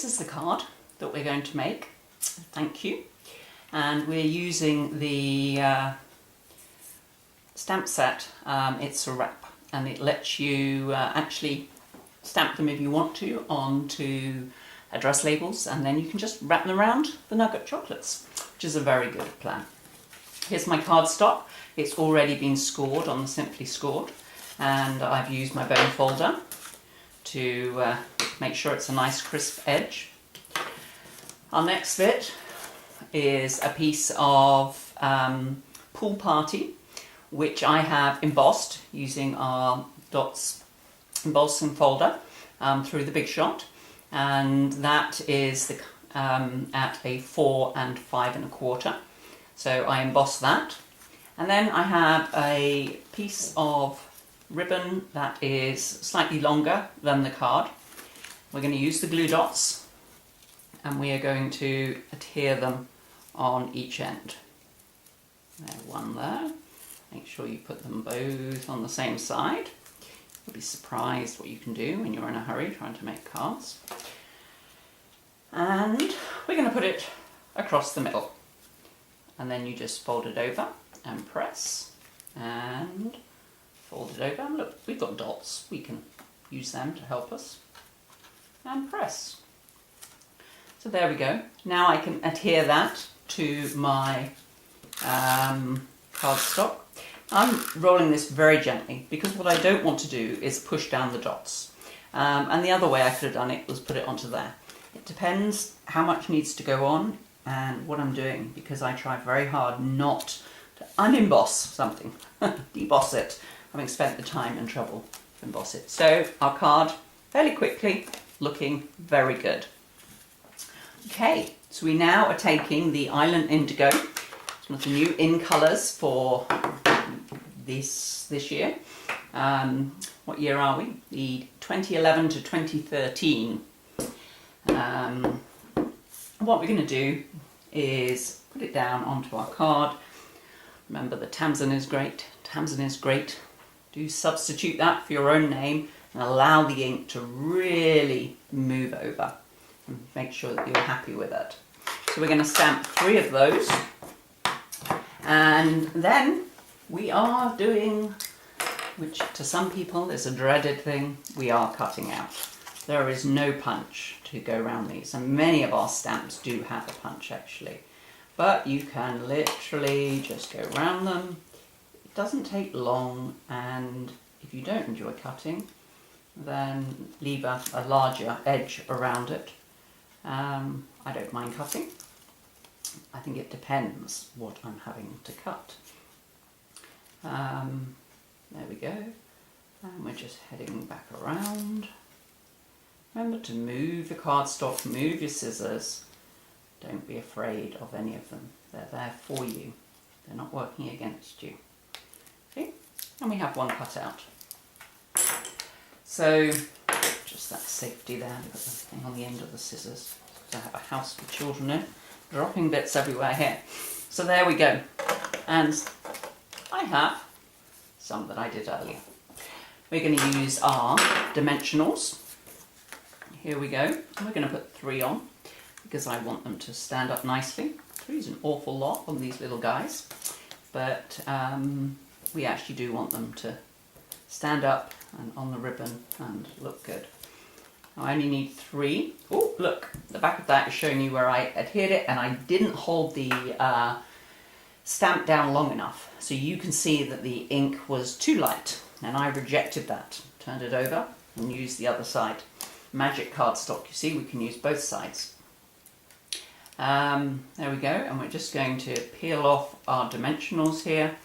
this is the card that we're going to make. Thank you. And we're using the stamp set. It's a wrap, and it lets you actually stamp them if you want to onto address labels, and then you can just wrap them around the nugget chocolates, which is a very good plan. Here's my cardstock. It's already been scored on the Simply Scored, and I've used my bone folder to make sure it's a nice crisp edge. Our next bit is a piece of Pool Party, which I have embossed using our Dots embossing folder through the Big Shot, and that is the, at a 4 and 5 1/4. So I emboss that, and then I have a piece of ribbon that is slightly longer than the card. We're going to use the glue dots, and we are going to adhere them on each end. There, one there. Make sure you put them both on the same side. You'll be surprised what you can do when you're in a hurry trying to make cards. And we're going to put it across the middle. And then you just fold it over and press, and fold it over. And look, we've got dots. We can use them to help us. And press. So there we go. Now I can adhere that to my cardstock. I'm rolling this very gently because what I don't want to do is push down the dots. And the other way I could have done it was put it onto there. It depends how much needs to go on and what I'm doing, because I try very hard not to unemboss something, deboss it, having spent the time and trouble to emboss it. So our card, fairly quickly, looking very good. Okay, so we now are taking the Island Indigo. It's one of the new in colours for this year. What year are we? The 2011 to 2013. What we're going to do is put it down onto our card. Remember, the Tamsin is great. Tamsin is great. Do substitute that for your own name and allow the ink to really move over and make sure that you're happy with it. So we're going to stamp 3 of those, and then we are doing, which to some people is a dreaded thing, we are cutting out. There is no punch to go around these, and many of our stamps do have a punch actually, but you can literally just go around them. It doesn't take long, and if you don't enjoy cutting, then leave a larger edge around it. I don't mind cutting. I think it depends what I'm having to cut. There we go, and we're just heading back around. Remember to move the cardstock, move your scissors. Don't be afraid of any of them. They're there for you. They're not working against you. See? And we have one cut out. So, just that safety there. Put the thing on the end of the scissors. I have a house with children in. Dropping bits everywhere here. So there we go. And I have some that I did earlier. We're going to use our dimensionals. Here we go. We're going to put 3 on because I want them to stand up nicely. 3 is an awful lot on these little guys, but we actually do want them to stand up and on the ribbon and look good. I only need 3. Oh, look, the back of that is showing you where I adhered it, and I didn't hold the stamp down long enough. So you can see that the ink was too light, and I rejected that. Turned it over and used the other side. Magic cardstock, you see, we can use both sides. There we go, and we're just going to peel off our dimensionals here,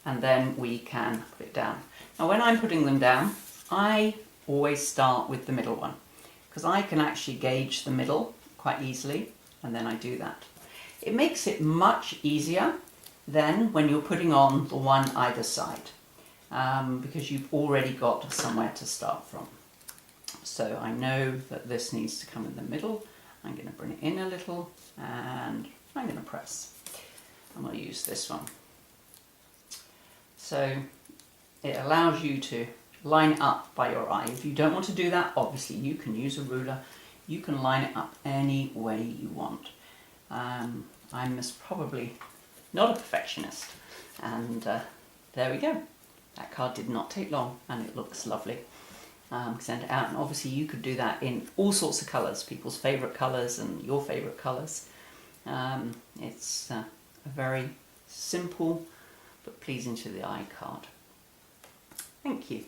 and then we can put it down. Now when I'm putting them down, I always start with the middle one, because I can actually gauge the middle quite easily, and then I do that. It makes it much easier than when you're putting on the one either side, because you've already got somewhere to start from. So I know that this needs to come in the middle. I'm going to bring it in a little, and I'm going to press. And we'll use this one. So it allows you to line up by your eye. If you don't want to do that, obviously you can use a ruler. you can line it up any way you want. I'm probably not a perfectionist, and there we go. That card did not take long and it looks lovely. Send it out, and obviously you could do that in all sorts of colours, people's favourite colours and your favourite colours. It's a very simple but pleasing to the eye card. Thank you.